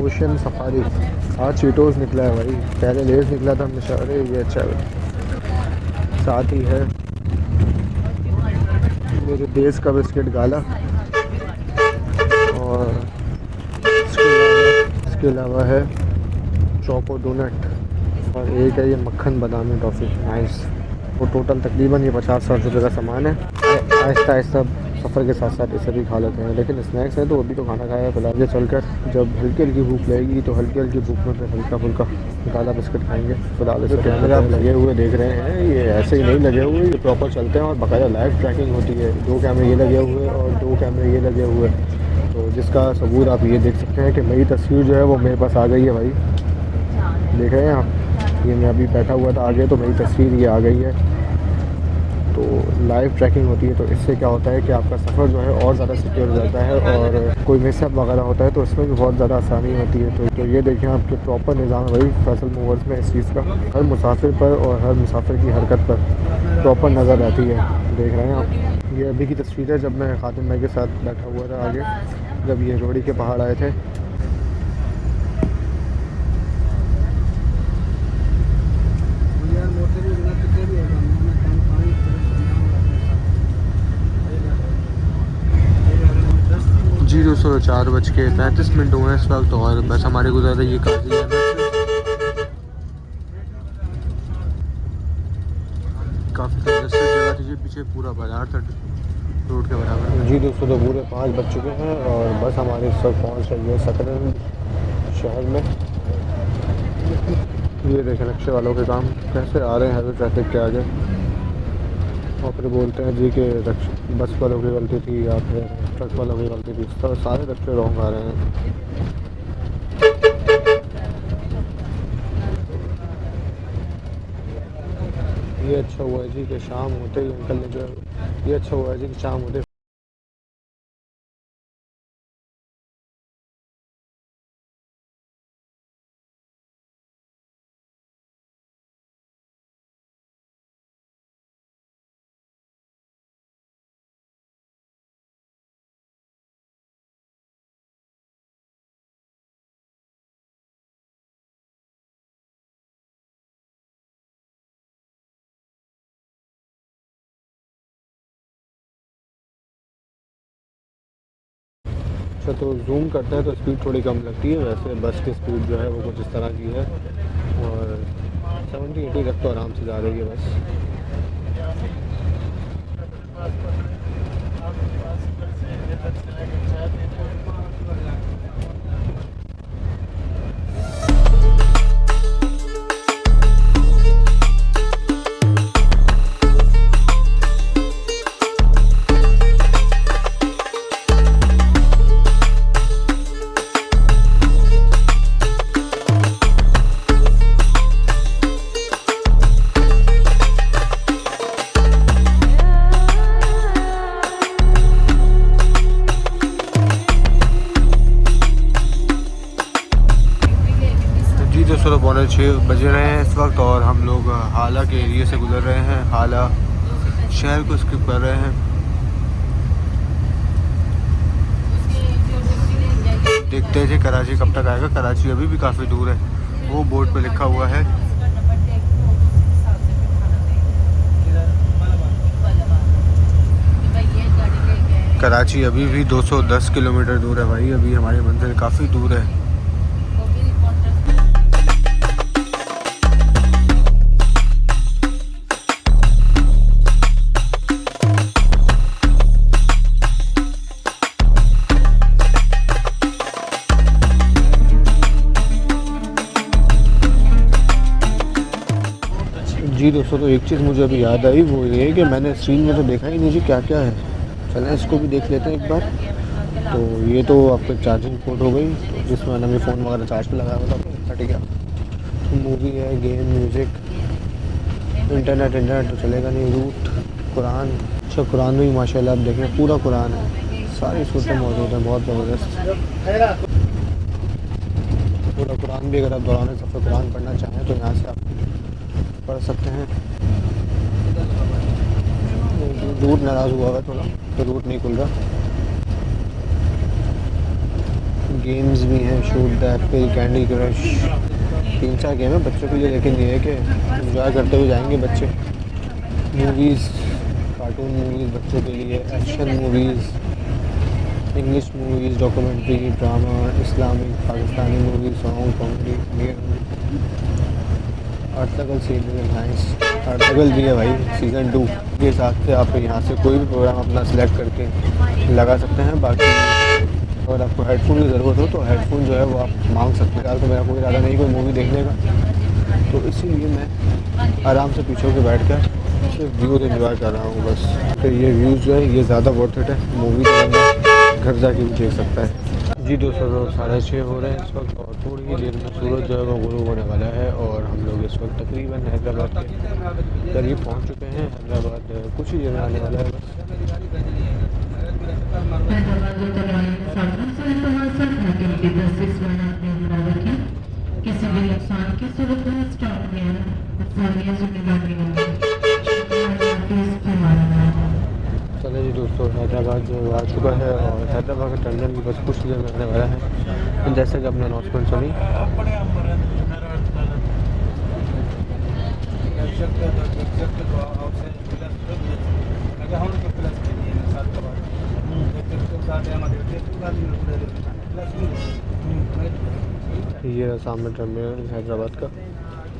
ओशन सफारी, आज चीटोस निकला है भाई, पहले लेस निकला था हमेशा। अरे ये अच्छा है। साथ ही है मेरे देश का बिस्किट गाला, और इसके अलावा है चोको डोनट, और एक है ये मक्खन बादामी टॉफ़ी। नाइस। वो टोटल तकरीबन ये 50-60 रुपये का सामान है। आहिस्ता आहिस्ता सफ़र के साथ साथ इसे भी खा लेते हैं, लेकिन स्नैक्स है तो अभी तो खाना खाया फिलहाल। ये चलकर जब हल्की हल्की भूख लगेगी तो हल्की हल्की भूख में फिर हल्का फुल्का गाला बिस्किट खाएंगे। फिलहाल जो कैमरे आप लगे हुए देख रहे हैं ये ऐसे ही नहीं लगे हुए, ये प्रॉपर चलते हैं और बाकायदा लाइव ट्रैकिंग होती है। 2 कैमरे ये लगे हुए और 2 कैमरे ये लगे हुए, तो जिसका सबूत आप ये देख सकते हैं कि मेरी तस्वीर जो है वो मेरे पास आ गई है भाई। देख रहे हैं आप, ये मैं अभी बैठा हुआ था आगे, तो मेरी तस्वीर ये आ गई है। तो लाइव ट्रैकिंग होती है, तो इससे क्या होता है कि आपका सफ़र जो है और ज़्यादा सिक्योर हो जाता है, और कोई मिसअप वगैरह होता है तो इसमें भी बहुत ज़्यादा आसानी होती है। तो ये देखें आपके प्रॉपर निज़ाम है भाई फैसल मूवर्स में इस चीज़ का। हर मुसाफिर पर और हर मुसाफिर की हरकत पर प्रॉपर नज़र रहती है। देख रहे हैं आप, ये अभी की तस्वीर है जब मैं खातिन भाई के साथ बैठा हुआ था आगे, जब ये रोहड़ी के पहाड़ आए थे। जी दोस्तों 4:35 हुए हैं इस वक्त, और बस हमारे गुजर रही है काजीगंज से। काफ़ी कंजस्टेड जगह थी जी, पीछे पूरा बाजार था रोड के बराबर। जी दोस्तों तो पूरे 5 बज चुके हैं और बस हमारे इस वक्त पहुँच रही है सकरन शहर में। ये देखें रिक्शे वालों के काम कैसे आ रहे हैं हैवी ट्रैफिक के आगे, और फिर बोलते हैं जी कि बस वालों की गलती थी या फिर ट्रक वालों की गलती थी। तो सारे रिक्शे रॉन्ग आ रहे हैं। ये अच्छा हुआ है जी कि शाम होते ही अंकल ने जो है, ये अच्छा हुआ है जी कि शाम होते अच्छा। तो जूम करते हैं तो स्पीड थोड़ी कम लगती है, वैसे बस की स्पीड जो है वो कुछ इस तरह की है, और 70-80 तक तो आराम से जा रही है बस। दोस्तों 5:45 बज रहे हैं इस वक्त और हम लोग हाला के एरिया से गुजर रहे हैं। हाला शहर को स्किप कर रहे हैं। देखते थे कराची कब तक आएगा। कराची अभी भी काफ़ी दूर है, वो बोर्ड पे लिखा हुआ है। कराची अभी भी 210 किलोमीटर दूर है भाई। अभी हमारी मंजिल काफ़ी दूर है। जी दोस्तों, तो एक चीज़ मुझे अभी याद आई, वो ये है कि मैंने स्क्रीन में तो देखा ही नहीं जी क्या क्या है। चलें इसको भी देख लेते हैं एक बार। तो ये तो आपका चार्जिंग पोर्ट हो गई, तो जिसमें मैंने फ़ोन वगैरह चार्ज पे लगाया हुआ था, फट गया। मूवी है, गेम, म्यूज़िक, इंटरनेट तो चलेगा नहीं। रूट, कुरान। अच्छा, कुरान भी माशाल्लाह आप देखें पूरा कुरान है, सारी सूरतें मौजूद हैं, बहुत ज़बरदस्त। पूरा कुरान भी अगर आप दौरान सफ़र कुरान पढ़ना चाहें तो यहाँ से आप पढ़ सकते हैं। रूट नाराज़ हुआ है थोड़ा, तो रूट नहीं खुल रहा। गेम्स भी हैं, shoot the Apple, candy crush, 3-4 game है बच्चों के लिए, लेकिन ये है कि इंजॉय करते हुए जाएंगे बच्चे। मूवीज़, कार्टून मूवीज़ बच्चों के लिए, action movies, English movies, documentary, drama, Islamic, Pakistani movie, song, comedy, Ertugrul season nice. Ertugrul भी है भाई सीज़न 2 के हिसाब से। आप यहाँ से कोई भी प्रोग्राम अपना सेलेक्ट करके लगा सकते हैं। बाकी अगर आपको हेडफोन की ज़रूरत हो तो हेडफोन जो है वो आप मांग सकते हैं। फिलहाल तो मेरा कोई इरादा नहीं कोई मूवी देखने का, तो इसीलिए मैं आराम से पीछे होकर बैठ कर सिर्फ व्यू एंजॉय कर रहा हूँ बस। तो ये व्यूज़ जो है ये ज़्यादा वर्थ इट है। मूवी तो बंदा घर जाके भी देख सकता है। जी दोस्तों, 6:30 हो रहे हैं इस वक्त और थोड़ी ही देर में सूरज जो है वो गुरूब होने वाला है और हम लोग इस वक्त तकरीबन हैदराबाद के करीब पहुंच चुके हैं। हैदराबाद कुछ ही देर में आने वाला है बस। किसी भी नुकसान की सूरत में स्टॉप नहीं है। चले जी दोस्तों, हैदराबाद जो आ चुका है और हैदराबाद का टर्मिनल भी बस कुछ देर में आने वाला है। जैसे कि आपने अनाउंसमेंट सुनी, ये सामने टर्मिनल हैदराबाद का,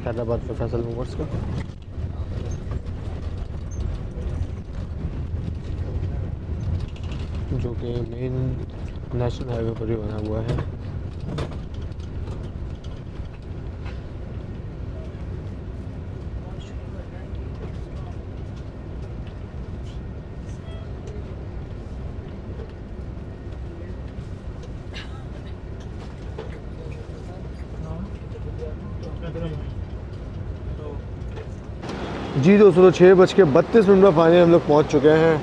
हैदराबाद फैसल मूवर्स का। जो कि मेन नेशनल हाईवे पर ही बना हुआ है। जी दोस्तों, तो 6:32 पर फाइनली हम लोग पहुंच चुके हैं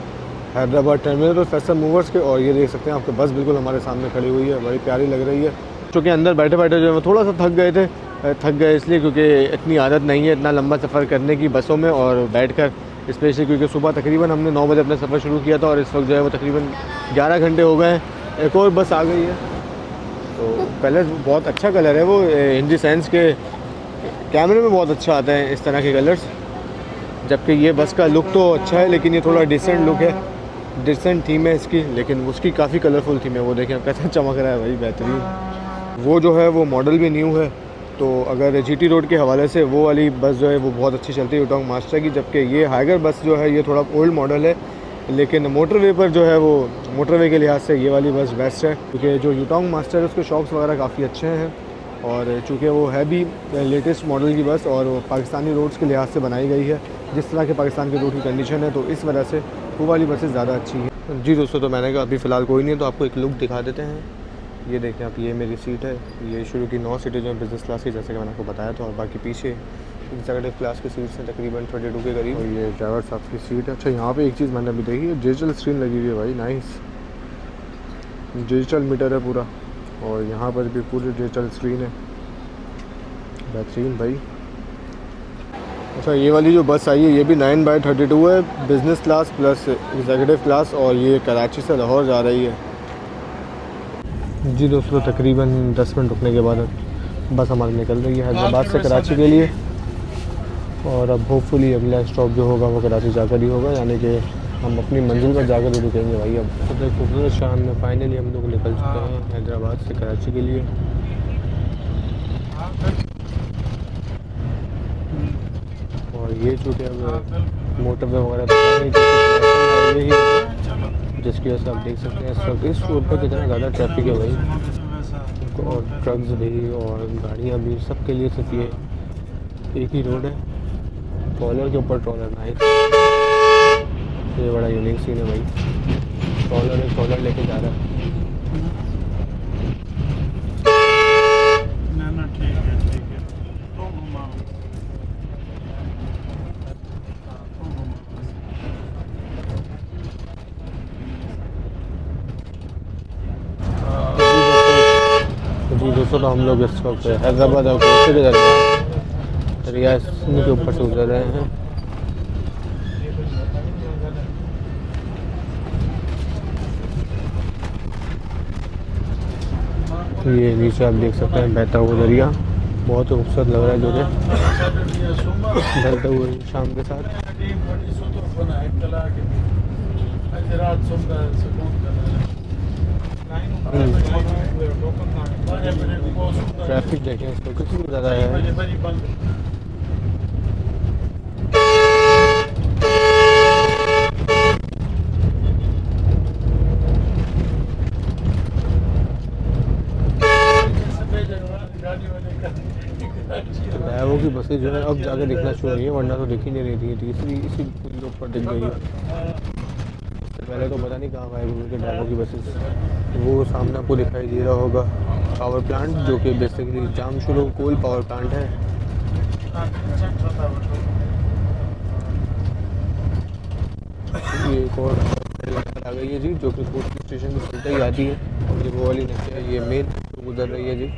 हैदराबाद टर्मिनल फैसल मूवर्स के। और ये देख सकते हैं आपके बस बिल्कुल हमारे सामने खड़ी हुई है, बड़ी प्यारी लग रही है। चूँकि अंदर बैठे बैठे जो है थोड़ा सा थक गए इसलिए क्योंकि इतनी आदत नहीं है इतना लंबा सफ़र करने की बसों में और बैठकर, स्पेशली क्योंकि सुबह तकरीबन हमने 9 बजे अपना सफ़र शुरू किया था और इस वक्त जो है वो तकरीबन 11 घंटे हो गए हैं। एक और बस आ गई है। तो कलर बहुत अच्छा कलर है वो, इन द सेंस के कैमरे में बहुत अच्छा आता है इस तरह के कलर्स। जबकि ये बस का लुक तो अच्छा है लेकिन ये थोड़ा डिसेंट लुक है, डिसेंट थीम है इसकी, लेकिन उसकी काफ़ी कलरफुल थीम है। वो देखें कैसा चमक रहा है भाई, बेहतरीन। वो जो है वो मॉडल भी न्यू है। तो अगर जीटी रोड के हवाले से वो वाली बस जो है वो बहुत अच्छी चलती है यूटोंग मास्टर की, जबकि ये हाइगर बस जो है ये थोड़ा ओल्ड मॉडल है। लेकिन मोटरवे पर जो है वो मोटरवे के लिहाज से ये वाली बस बेस्ट है, क्योंकि जो यूटोंग मास्टर है उसके शॉक्स वगैरह काफ़ी अच्छे हैं और चूँकि वो है भी लेटेस्ट मॉडल की बस और वो पाकिस्तानी रोड्स के लिहाज से बनाई गई है, जिस तरह के पाकिस्तान के रोड की कंडीशन है, तो इस वजह से वो वाली बसें ज़्यादा अच्छी हैं। जी दोस्तों, तो मैंने कहा अभी फ़िलहाल कोई नहीं है तो आपको एक लुक दिखा देते हैं। ये देखें आप, ये मेरी सीट है। ये शुरू की 9 सीटें जो हैं बिज़नेस क्लास की, जैसे कि मैंने आपको बताया था, और बाकी पीछे एग्जीक्यूटिव क्लास की सीट्स हैं तकरीबन 32 के करीब। और ये ड्राइवर साहब की सीट है। अच्छा, यहाँ पे एक चीज़ मैंने अभी देखी है, डिजिटल स्क्रीन लगी हुई है भाई, नाइस। डिजिटल मीटर है पूरा और यहाँ पर भी पूरी डिजिटल स्क्रीन है। बेहतरीन भाई। अच्छा ये वाली जो बस आई है ये भी 9/32 है, business class plus executive class, और ये कराची से लाहौर जा रही है। जी दोस्तों तकरीबन 10 मिनट रुकने के बाद बस हमारी निकल रही है हैदराबाद से कराची के लिए, और अब होपफुली अगला स्टॉप जो होगा वो कराची जाकर ही होगा, यानी कि हम अपनी मंजिल पर जाकर ही रुकेंगे भाई। अब सुबह खूबसूरत शाम में फाइनली हम लोग निकल चुके हैं हैदराबाद से कराची के लिए। और ये चूँकि अब मोटरवे वगैरह तो है नहीं, हाईवे ही है, जिसकी वजह से आप देख सकते हैं इस वक्त इस रोड पर कितना ज़्यादा ट्रैफिक है भाई, और ट्रक्स भी और गाड़ियाँ भी, सबके लिए सिर्फ ये एक ही रोड है, ट्रॉलर के ऊपर ट्रॉलर। नाइस, ये बड़ा यूनिक सीन है भाई, ट्रॉलर लेके जा रहा है। जी दोस्तों तो हम लोग इस वक्त हैदराबाद और कोचे के दरमियान रियाज के ऊपर से गुजर रहे हैं। ये नीचे आप देख सकते हैं बहता हुआ दरिया, बहुत खूबसूरत लग रहा है जो कि ढलते हुए शाम के साथ। ट्रैफिक देखें इसको कितनी ज़्यादा है। ड्राइवरों की बसें जो है अब जाके दिखना शुरू हुई है, वरना तो दिख ही नहीं रही थी, तीसरी इसी पुल के ऊपर दिख गई है। पहले तो पता नहीं कहाँ गायब हुए थे ड्राइवरों की बसेस। वो सामने आपको दिखाई दे रहा होगा पावर प्लांट, जो कि बेसिकली जामशुरो कोल पावर प्लांट है। ये एक और आ गई है जी, जो कि कोच स्टेशन की सीधा ही आती है, और ये वो वाली नहीं, ये मेन गुजर रही है जी।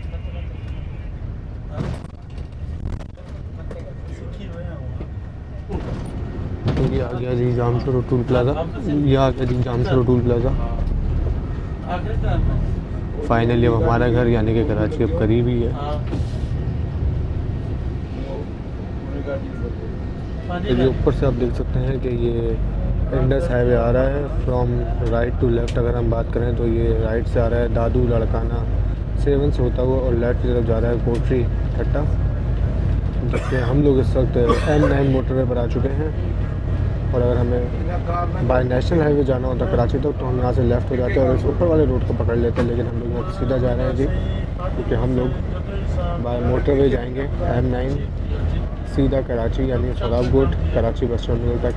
ये आ गया जी जामशुरो टूल प्लाज़ा, ये आ गया जी जामशुरो टूल प्लाज़ा। फाइनली अब हमारा घर यानी कि कराची अब करीब ही है। ये ऊपर से आप देख सकते हैं कि ये इंडस हाईवे आ रहा है फ्रॉम राइट टू लेफ़्ट। अगर हम बात करें तो ये राइट से आ रहा है दादू लड़काना 7 से होता हुआ, और लेफ्ट की तरफ जा रहा है कोटरी ठट्टा। जबकि हम लोग इस वक्त M9 मोटरवे पर आ चुके हैं, और अगर हमें बाय नेशनल हाईवे जाना होता कराची तक तो हम यहाँ से लेफ़्ट हो जाते हैं और इस ऊपर वाले रोड को पकड़ लेते हैं, लेकिन हम लोग यहाँ सीधा जा रहे हैं जी, क्योंकि हम लोग बाय मोटरवे जाएंगे M9 सीधा कराची, यानी सराबकोट कराची बस टर्मिनल तक।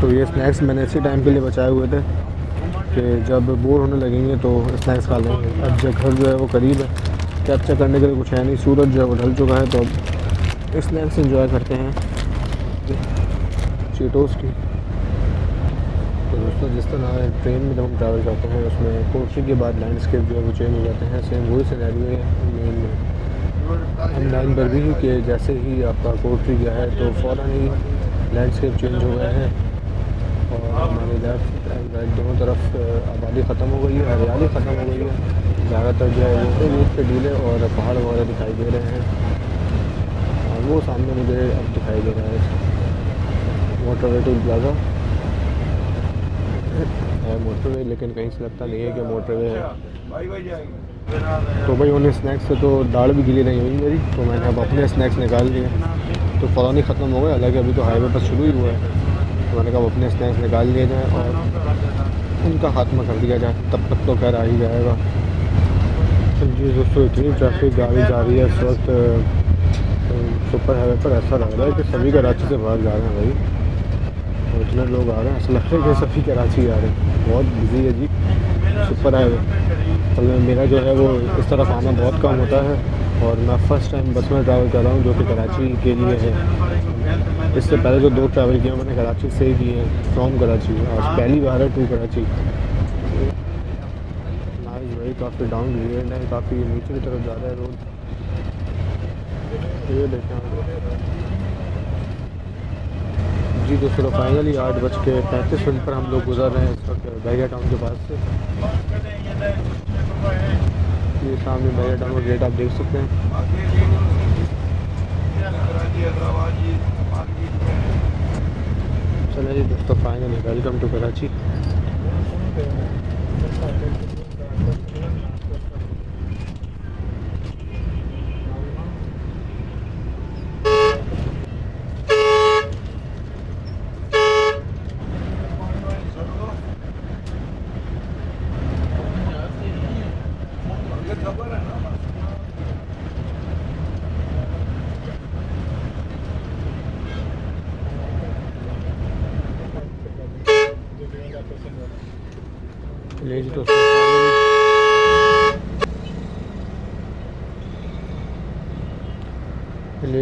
तो ये स्नैक्स मैंने इसी टाइम के लिए बचाए हुए थे कि जब बोर होने लगेंगे तो स्नैक्स खा लेंगे। अब जब घर जो है वो करीब है, कैप्चर करने के लिए कुछ है नहीं, सूरज जो है वो ढल चुका है, तो अब स्नैक्स एंजॉय करते हैं चीटोस की। तो दोस्तों जिस तरह ट्रेन में जब हम ट्रैवल करते हैं उसमें कोटरी के बाद लैंडस्केप जो है वो चेंज हो जाते हैं, सेम वही सिनेरियो है मेन में M9 पर भी, कि जैसे ही आपका कोटरी गया है तो फ़ौरन ही लैंडस्केप चेंज हो गया है, और हमारे लेफ्ट एंड राइट दोनों तरफ आबादी ख़त्म हो गई है, हरियाली ख़त्म हो गई है, ज़्यादातर जो है वो रूट पे डीले और पहाड़ वगैरह दिखाई दे रहे हैं, और वो सामने मुझे अब दिखाई दे रहा है मोटरवे टूल प्लाज़ा है मोटरवे, लेकिन कहीं से लगता नहीं है कि मोटरवे है। तो भाई उन्हें स्नैक्स से तो दाढ़ भी गिली नहीं हुई मेरी, तो मैंने अब अपने स्नैक्स निकाल लिए, तो फ़ौरन ही ख़त्म हो गए, हालांकि अभी तो हाईवे पर शुरू ही हुआ है। तो मैंने कहा अपने स्नैक्स निकाल लिए जाएँ और उनका खात्मा कर दिया जाए, तब तक तो घर आ ही जाएगा। जी दोस्तों इतनी ट्रैफिक गाड़ी जा रही है इस वक्त सुपर हाईवे पर, ऐसा लग रहा है कि सभी कराची से बाहर जा रहे हैं भाई, और इतने लोग आ रहे हैं, ऐसा लग रहा है कि सभी कराची आ रहे हैं। बहुत बिजी है जी सुपर हाईवे। मतलब मेरा जो है वो इस तरफ आना बहुत कम होता है, और मैं फ़र्स्ट टाइम बस में ट्रैवल कर रहा हूँ जो कि कराची के लिए है। इससे पहले जो 2 ट्रैवल किए मैंने कराची से ही किए हैं, फ्रॉम कराची, आज पहली बार है टू कराची। नाइस भाई, काफ़ी डाउन ग्रेड है, काफ़ी नीचे की तरफ जा रहा है रोड। ये देखें जी दोस्तों, फाइनली 8:35 पर हम लोग गुजर रहे हैं इस वक्त बैरिया टाउन के पास से। ये सामने बैरिया टाउन का गेट आप देख सकते हैं। चलिए जी दोस्तों, फाइनली वेलकम टू कराची। ले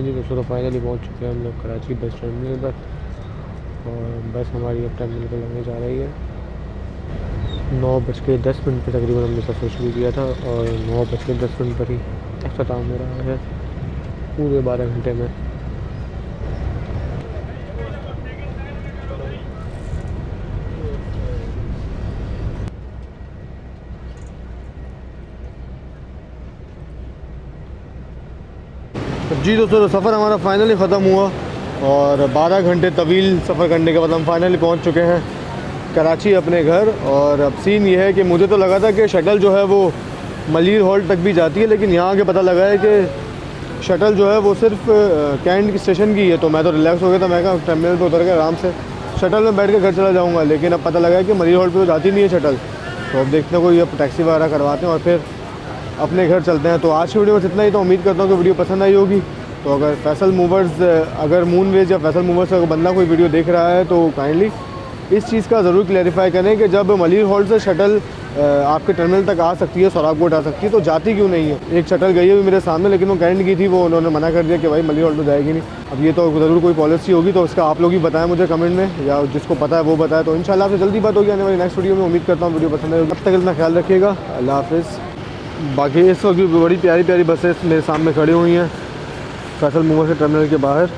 जी दोस्तों, फाइनली पहुंच चुके हैं हम लोग कराची बस टर्मिनल पर। और बस हमारी अब टर्मिनल पर लगने जा रही है। 9:10 पर तकरीबन हमने सफ़र शुरू किया था और 9:10 पर ही अख्ताम हो रहा है पूरे 12 घंटे में। जी दोस्तों, तो सफ़र हमारा फाइनली ख़त्म हुआ और 12 घंटे तवील सफ़र करने के बाद हम फाइनली पहुंच चुके हैं कराची अपने घर। और अब सीन ये है कि मुझे तो लगा था कि शटल जो है वो मलीर हॉल तक भी जाती है, लेकिन यहाँ आके पता लगा है कि शटल जो है वो सिर्फ कैंट की स्टेशन की है। तो मैं तो रिलैक्स हो गया था, मैं कहा टर्मिनल पर उतर के आराम से शटल में बैठ के घर चला जाऊँगा। लेकिन अब पता लगा है कि मलीर हॉल पर तो जाती नहीं है शटल। तो अब देखते हैं कोई अब टैक्सी वगैरह करवाते हैं और फिर अपने घर चलते हैं। तो आज की वीडियो में इतना ही। तो उम्मीद करता हूँ कि वीडियो पसंद आई होगी। तो अगर फैसल मूवर्स, अगर मूनवेज या फैसल मूवर्स का बंदा कोई वीडियो देख रहा है तो काइंडली इस चीज़ का ज़रूर क्लैरिफाई करें कि जब मलीर हॉल से शटल आपके टर्मिनल तक आ सकती है, सोराबकोट आ सकती है, तो जाती क्यों नहीं है। एक शटल गई है भी मेरे सामने, लेकिन वो कैंट की थी, वो उन्होंने मना कर दिया कि भाई मलीर हॉल तो जाएगी नहीं। अब ये तो ज़रूर कोई पॉलिसी होगी, तो उसका आप लोग ही बताएं मुझे कमेंट में, या जिसको पता है वो बताए। तो इंशाल्लाह आपसे जल्दी बात होगी आने वाली नेक्स्ट वीडियो में। उम्मीद करता हूँ वीडियो पसंद आएगी। तब तक इतना ख्याल रखिएगा। अल्लाह हाफिज़। बाकी इस वक्त बड़ी प्यारी प्यारी बसें मेरे सामने खड़ी हुई हैं फैसल मूवर्स के टर्मिनल के बाहर।